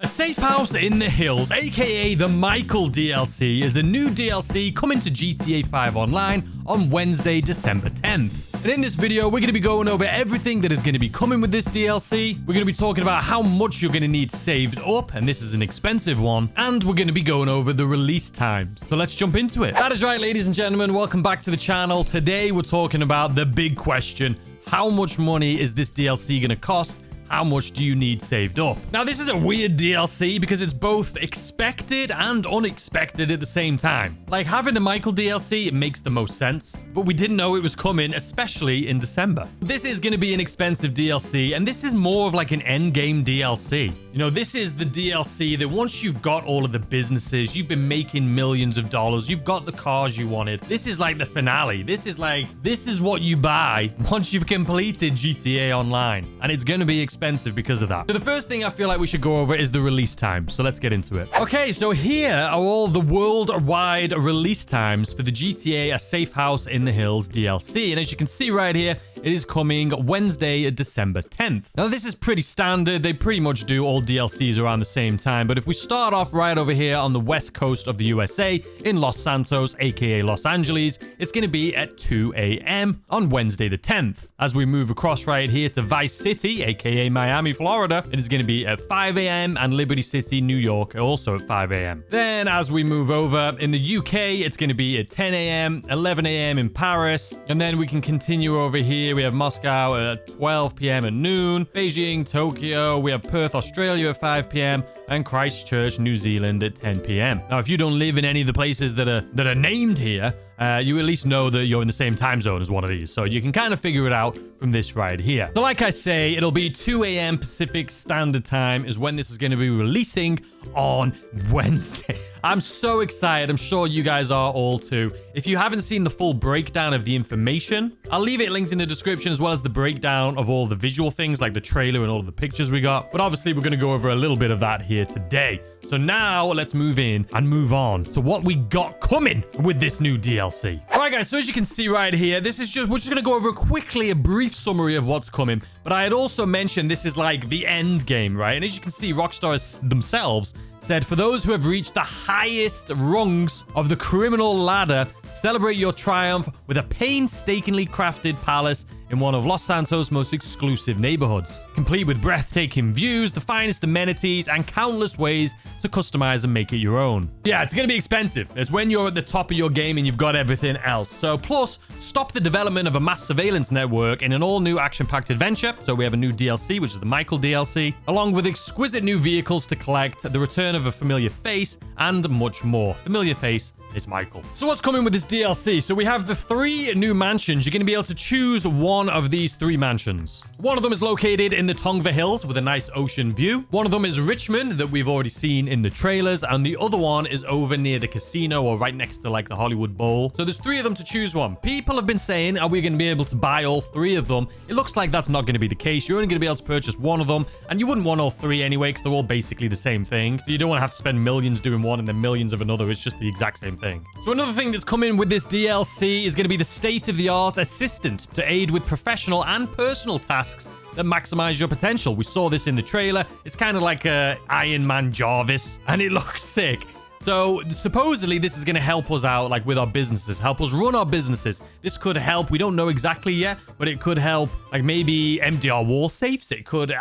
A Safe House in the Hills, aka the Michael DLC, is a new DLC coming to GTA 5 Online on Wednesday, December 10th. And in this video, we're going to be going over everything that is going to be coming with this DLC. We're going to be talking about how much you're going to need saved up, and this is an expensive one. And we're going to be going over the release times. So let's jump into it. That is right, ladies and gentlemen. Welcome back to the channel. Today, we're talking about the big question. How much money is this DLC going to cost? How much do you need saved up? Now, this is a weird DLC because it's both expected and unexpected at the same time. Like, having the Michael DLC, it makes the most sense. But we didn't know it was coming, especially in December. This is going to be an expensive DLC, and this is more of like an endgame DLC. You know, this is the DLC that once you've got all of the businesses, you've been making millions of dollars, you've got the cars you wanted. This is like the finale. This is what you buy once you've completed GTA Online. And it's going to be expensive because of that. So the first thing I feel like we should go over is the release time. So let's get into it. Okay, so here are all the worldwide release times for the GTA A Safe House in the Hills DLC. And as you can see right here, it is coming Wednesday, December 10th. Now, this is pretty standard. They pretty much do all DLCs around the same time. But if we start off right over here on the west coast of the USA in Los Santos, aka Los Angeles, it's going to be at 2 a.m. on Wednesday the 10th. As we move across right here to Vice City, aka Miami, Florida, it is going to be at 5 a.m. and Liberty City, New York, also at 5 a.m. Then as we move over in the UK, it's going to be at 10 a.m., 11 a.m. in Paris. And then we can continue over here. We have Moscow at 12 p.m. at noon, Beijing, Tokyo. We have Perth, Australia at 5 p.m. and Christchurch, New Zealand at 10 p.m. Now, if you don't live in any of the places that are named here, you at least know that you're in the same time zone as one of these. So you can kind of figure it out from this right here. So like I say, it'll be 2 a.m. Pacific Standard Time is when this is going to be releasing on Wednesday. I'm so excited. I'm sure you guys are all too. If you haven't seen the full breakdown of the information, I'll leave it linked in the description, as well as the breakdown of all the visual things like the trailer and all of the pictures we got. But obviously, we're going to go over a little bit of that here today. So now let's move in and move on to what we got coming with this new DLC. All right, guys. So as you can see right here, we're just going to go over quickly a brief summary of what's coming. But I had also mentioned this is like the end game, right? And as you can see, Rockstar themselves said, for those who have reached the highest rungs of the criminal ladder, celebrate your triumph with a painstakingly crafted palace in one of Los Santos' most exclusive neighborhoods, complete with breathtaking views, the finest amenities, and countless ways to customize and make it your own. Yeah, it's going to be expensive. It's when you're at the top of your game and you've got everything else. So plus, stop the development of a mass surveillance network in an all-new action-packed adventure. So we have a new DLC, which is the Michael DLC, along with exquisite new vehicles to collect, the return of a familiar face, and much more. Familiar face is Michael. So what's coming with this DLC? So we have the 3 new mansions. You're going to be able to choose one of these 3 mansions. One of them is located in the Tongva Hills with a nice ocean view. One of them is Richmond that we've already seen in the trailers. And the other one is over near the casino or right next to like the Hollywood Bowl. So there's 3 of them to choose one. People have been saying, are we going to be able to buy all 3 of them? It looks like that's not going to be the case. You're only going to be able to purchase one of them. And you wouldn't want all 3 anyway, because they're all basically the same thing. So you don't want to have to spend millions doing one and then millions of another. It's just the exact same thing. So another thing that's coming with this DLC is going to be the state-of-the-art assistant to aid with professional and personal tasks that maximize your potential. We saw this in the trailer. It's kind of like a Iron Man Jarvis, and it looks sick. So supposedly this is going to help us out like with our businesses, help us run our businesses. This could help. We don't know exactly yet, but it could help like maybe empty our wall safes. It could,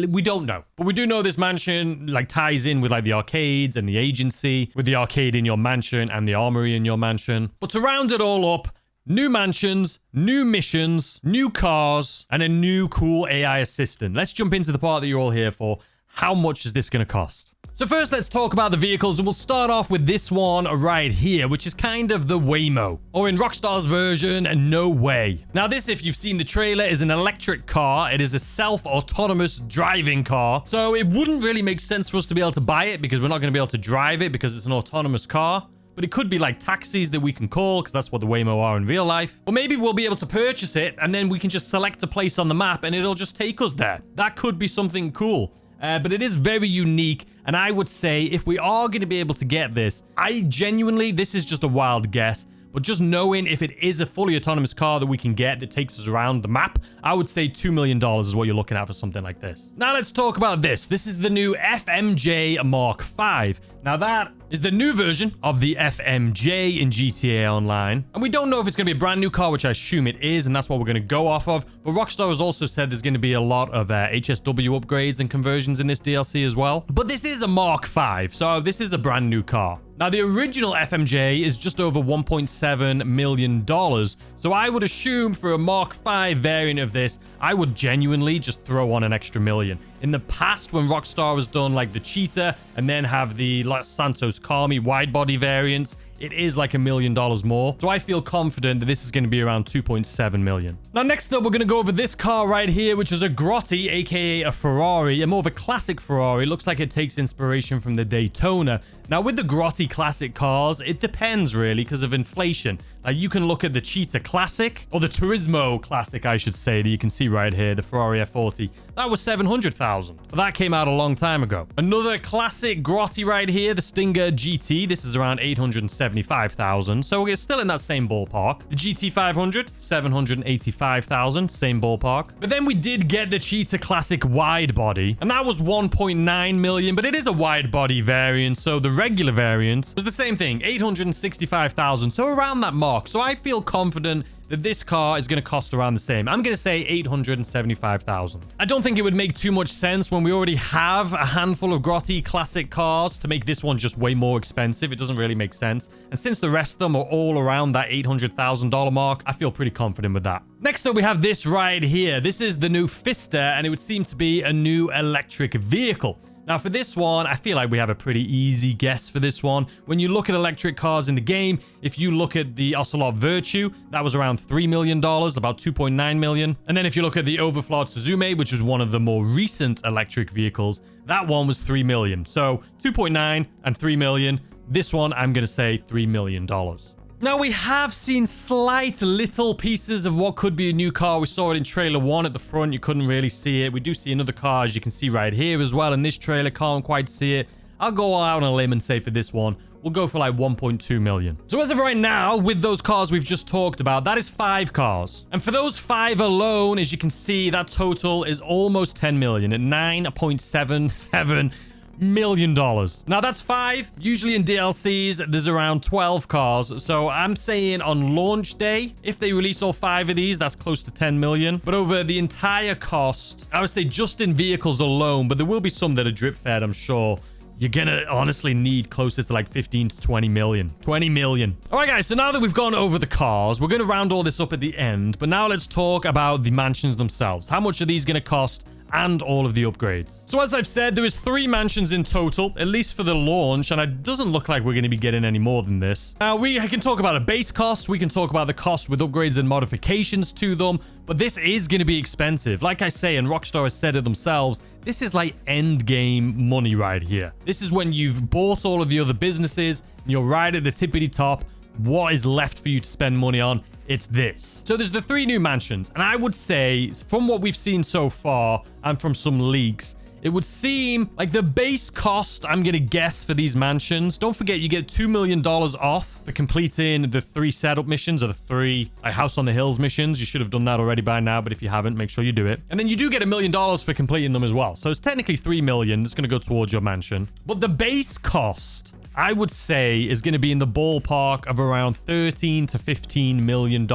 we don't know. But we do know this mansion like ties in with like the arcades and the agency, with the arcade in your mansion and the armory in your mansion. But to round it all up, new mansions, new missions, new cars, and a new cool AI assistant. Let's jump into the part that you're all here for. How much is this going to cost? So first, let's talk about the vehicles, and we'll start off with this one right here, which is kind of the Waymo, or in Rockstar's version, No Way. Now this, if you've seen the trailer, is an electric car. It is a self-autonomous driving car. So it wouldn't really make sense for us to be able to buy it because we're not going to be able to drive it because it's an autonomous car. But it could be like taxis that we can call because that's what the Waymo are in real life. Or maybe we'll be able to purchase it and then we can just select a place on the map and it'll just take us there. That could be something cool. But it is very unique. And I would say if we are going to be able to get this, this is just a wild guess, But just knowing if it is a fully autonomous car that we can get that takes us around the map, I would say $2 million is what you're looking at for something like this. Now let's talk about this. This is the new FMJ Mark V. Now that is the new version of the FMJ in GTA Online. And we don't know if it's going to be a brand new car, which I assume it is, and that's what we're going to go off of. But Rockstar has also said there's going to be a lot of HSW upgrades and conversions in this DLC as well. But this is a Mark V, so this is a brand new car. Now, the original FMJ is just over $1.7 million. So I would assume for a Mark V variant of this, I would genuinely just throw on an extra million. In the past, when Rockstar has done like the Cheetah and then have the Los Santos Calmi wide body variants, it is like $1 million more. So I feel confident that this is going to be around 2.7 million. Now, next up, we're going to go over this car right here, which is a Grotti, aka a Ferrari, a more of a classic Ferrari. It looks like it takes inspiration from the Daytona. Now, with the Grotti classic cars, it depends really because of inflation. You can look at the Cheetah Classic, or the Turismo Classic, I should say, that you can see right here, the Ferrari F40. That was $700,000. That came out a long time ago. Another classic Grotti right here, the Stinger GT. This is around $875,000. So we're still in that same ballpark. The GT 500, $785,000, same ballpark. But then we did get the Cheetah Classic wide body, and that was $1.9 million, but it is a wide body variant. So the regular variant was the same thing, $865,000. So around that mark. So I feel confident that this car is going to cost around the same. I'm going to say $875,000. I don't think it would make too much sense when we already have a handful of Grotti classic cars to make this one just way more expensive. It doesn't really make sense. And since the rest of them are all around that $800,000 mark, I feel pretty confident with that. Next up, we have this right here. This is the new Fister, and it would seem to be a new electric vehicle. Now, for this one, I feel like we have a pretty easy guess for this one. When you look at electric cars in the game, if you look at the Ocelot Virtue, that was around $3 million, about $2.9 million. And then if you look at the Overflod Suzume, which was one of the more recent electric vehicles, that one was $3 million. So 2.9 and $3 million. This one, I'm going to say $3 million. Now, we have seen slight little pieces of what could be a new car. We saw it in trailer 1 at the front. You couldn't really see it. We do see another car, as you can see right here as well. In this trailer, can't quite see it. I'll go out on a limb and say for this one, we'll go for like 1.2 million. So as of right now, with those cars we've just talked about, that is 5 cars. And for those 5 alone, as you can see, that total is almost 10 million at $9.77 million. Now that's 5. Usually in DLCs, there's around 12 cars. So I'm saying on launch day, if they release all 5 of these, that's close to 10 million. But over the entire cost, I would say just in vehicles alone, but there will be some that are drip fed, I'm sure. You're gonna honestly need closer to like 15 to 20 million. 20 million. All right, guys. So now that we've gone over the cars, we're gonna round all this up at the end. But now let's talk about the mansions themselves. How much are these gonna cost? And all of the upgrades. So as I've said, there is 3 mansions in total, at least for the launch, and it doesn't look like we're going to be getting any more than this. Now, we can talk about a base cost, we can talk about the cost with upgrades and modifications to them, but this is going to be expensive. Like I say, and Rockstar has said it themselves, this is like end game money right here. This is when you've bought all of the other businesses, and you're right at the tippity top. What is left for you to spend money on? It's this. So there's the 3 new mansions, and I would say from what we've seen so far and from some leaks, it would seem like the base cost, I'm going to guess, for these mansions. Don't forget, you get $2 million off for completing the 3 setup missions, or the 3 House on the Hills missions. You should have done that already by now, but if you haven't, make sure you do it. And then you do get $1 million for completing them as well. So it's technically $3 million that's going to go towards your mansion. But the base cost, I would say, is going to be in the ballpark of around $13 to $15 million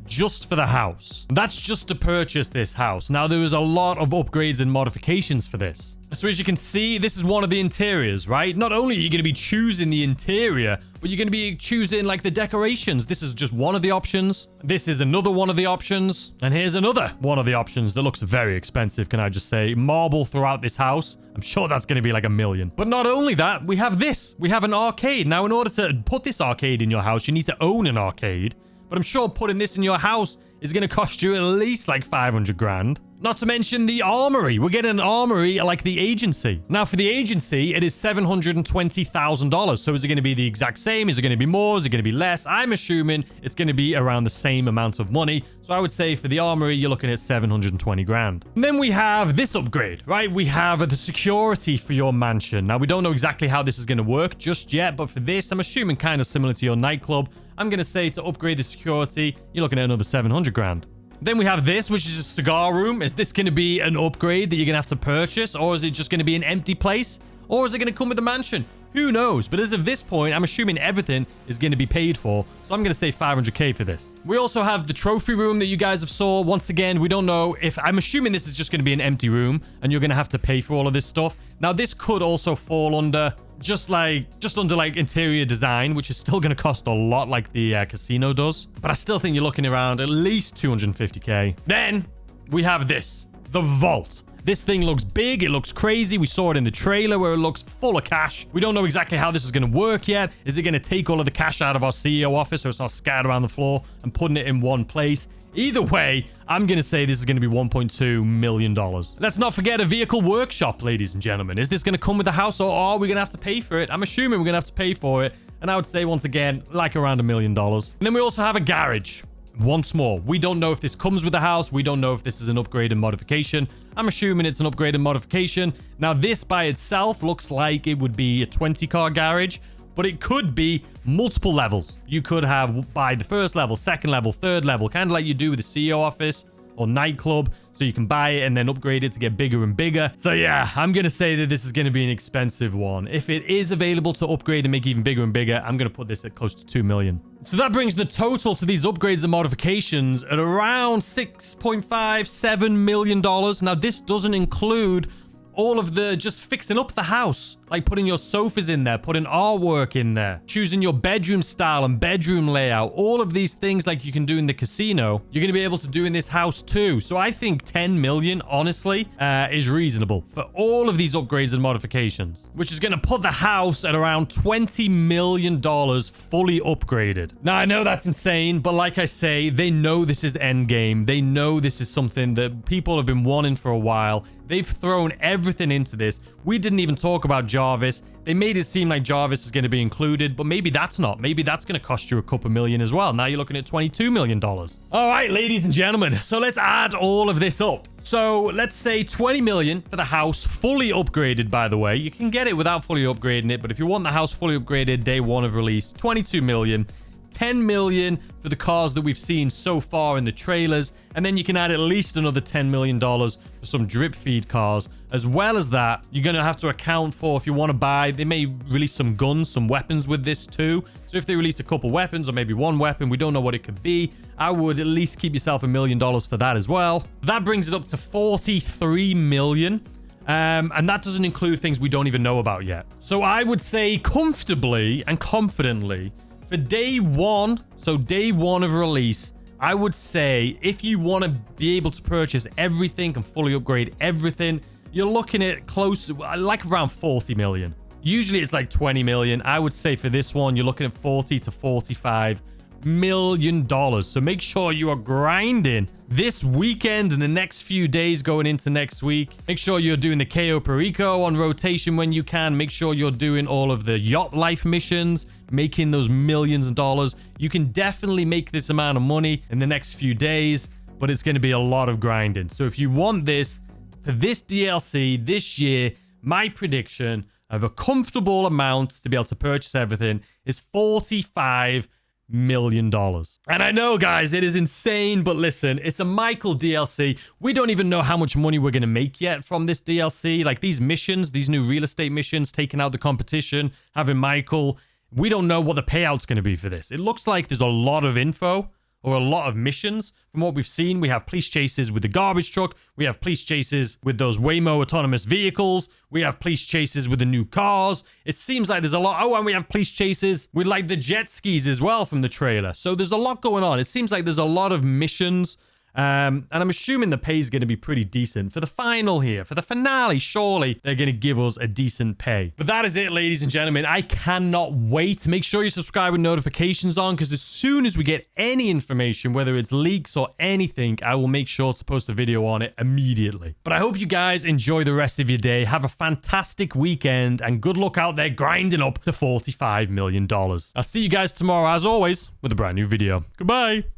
just for the house. That's just to purchase this house. Now, there is a lot of upgrades and modifications for this. So as you can see, this is one of the interiors, right? Not only are you going to be choosing the interior, but you're going to be choosing like the decorations. This is just one of the options. This is another one of the options. And here's another one of the options that looks very expensive, can I just say. Marble throughout this house. I'm sure that's going to be like $1 million. But not only that, we have this. We have an arcade. Now, in order to put this arcade in your house, you need to own an arcade. But I'm sure putting this in your house is going to cost you at least like 500 grand. Not to mention the armory. We're getting an armory like the agency. Now, for the agency, it is $720,000. So is it going to be the exact same? Is it going to be more? Is it going to be less? I'm assuming it's going to be around the same amount of money. So I would say for the armory, you're looking at 720 grand. And then we have this upgrade, right? We have the security for your mansion. Now, we don't know exactly how this is going to work just yet, but for this, I'm assuming kind of similar to your nightclub. I'm going to say to upgrade the security, you're looking at another 700 grand. Then we have this, which is a cigar room. Is this going to be an upgrade that you're going to have to purchase? Or is it just going to be an empty place? Or is it going to come with a mansion? Who knows? But as of this point, I'm assuming everything is going to be paid for. So I'm going to say 500k for this. We also have the trophy room that you guys have saw. Once again, we don't know if... I'm assuming this is just going to be an empty room and you're going to have to pay for all of this stuff. Now, this could also fall under just under like interior design, which is still going to cost a lot like the casino does. But I still think you're looking around at least 250k. Then we have this, the vault. This thing looks big. It looks crazy. We saw it in the trailer where it looks full of cash. We don't know exactly how this is going to work yet. Is it going to take all of the cash out of our CEO office so it's not scattered around the floor and putting it in one place? Either way, I'm going to say this is going to be $1.2 million. Let's not forget a vehicle workshop, ladies and gentlemen. Is this going to come with the house or are we going to have to pay for it? I'm assuming we're going to have to pay for it. And I would say, once again, like around $1 million. And then we also have a garage. Once more, we don't know if this comes with the house. We don't know if this is an upgrade and modification. I'm assuming it's an upgrade and modification. Now, this by itself looks like it would be a 20-car garage, but it could be multiple levels. You could have by the first level, second level, third level, kind of like you do with the CEO office or nightclub. So you can buy it and then upgrade it to get bigger and bigger. So yeah, I'm going to say that this is going to be an expensive one. If it is available to upgrade and make even bigger and bigger, I'm going to put this at close to 2 million. So that brings the total to these upgrades and modifications at around $6.57 million. Now, this doesn't include all of the just fixing up the house, like putting your sofas in there, putting artwork in there, choosing your bedroom style and bedroom layout. All of these things like you can do in the casino, you're going to be able to do in this house too. So I think 10 million, honestly, is reasonable for all of these upgrades and modifications, which is going to put the house at around $20 million fully upgraded. Now, I know that's insane, but like I say, they know this is the end game. They know this is something that people have been wanting for a while. They've thrown everything into this. We didn't even talk about Jarvis. They made it seem like Jarvis is going to be included, but maybe that's not. Maybe that's going to cost you a couple million as well. Now you're looking at $22 million. All right, ladies and gentlemen. So let's add all of this up. So let's say 20 million for the house, fully upgraded, by the way. You can get it without fully upgrading it, but if you want the house fully upgraded day one of release, 22 million. 10 million for the cars that we've seen so far in the trailers, and then you can add at least another $10 million for some drip feed cars. As well as that, you're going to have to account for, if you want to buy, they may release some guns, some weapons with this too. So if they release a couple weapons or maybe one weapon, we don't know what it could be, I would at least keep yourself $1 million for that as well. That brings it up to 43 million. And that doesn't include things we don't even know about yet. So I would say comfortably and confidently, for day one, so day one of release, I would say if you want to be able to purchase everything and fully upgrade everything, you're looking at close, like around 40 million. Usually it's like 20 million. I would say for this one, you're looking at 40 to 45 million dollars. So make sure you are grinding this weekend and the next few days going into next week. Make sure you're doing the Cayo Perico on rotation when you can. Make sure you're doing all of the yacht life missions, making those millions of dollars. You can definitely make this amount of money in the next few days, but it's going to be a lot of grinding. So if you want this for this DLC this year, my prediction of a comfortable amount to be able to purchase everything is $45 million. And I know, guys, it is insane, but listen, it's a Michael DLC. We don't even know how much money we're going to make yet from this DLC. Like these missions, these new real estate missions, taking out the competition, having Michael, we don't know what the payout's going to be for this. It looks like there's a lot of info or a lot of missions. From what we've seen, we have police chases with the garbage truck. We have police chases with those Waymo autonomous vehicles. We have police chases with the new cars. It seems like there's a lot. Oh, and we have police chases with like the jet skis as well from the trailer. So there's a lot going on. It seems like there's a lot of missions. And I'm assuming the pay is going to be pretty decent. For the final here, for the finale, surely they're going to give us a decent pay. But that is it, ladies and gentlemen. I cannot wait. Make sure you subscribe with notifications on, because as soon as we get any information, whether it's leaks or anything, I will make sure to post a video on it immediately. But I hope you guys enjoy the rest of your day. Have a fantastic weekend, and good luck out there grinding up to $45 million. I'll see you guys tomorrow, as always, with a brand new video. Goodbye.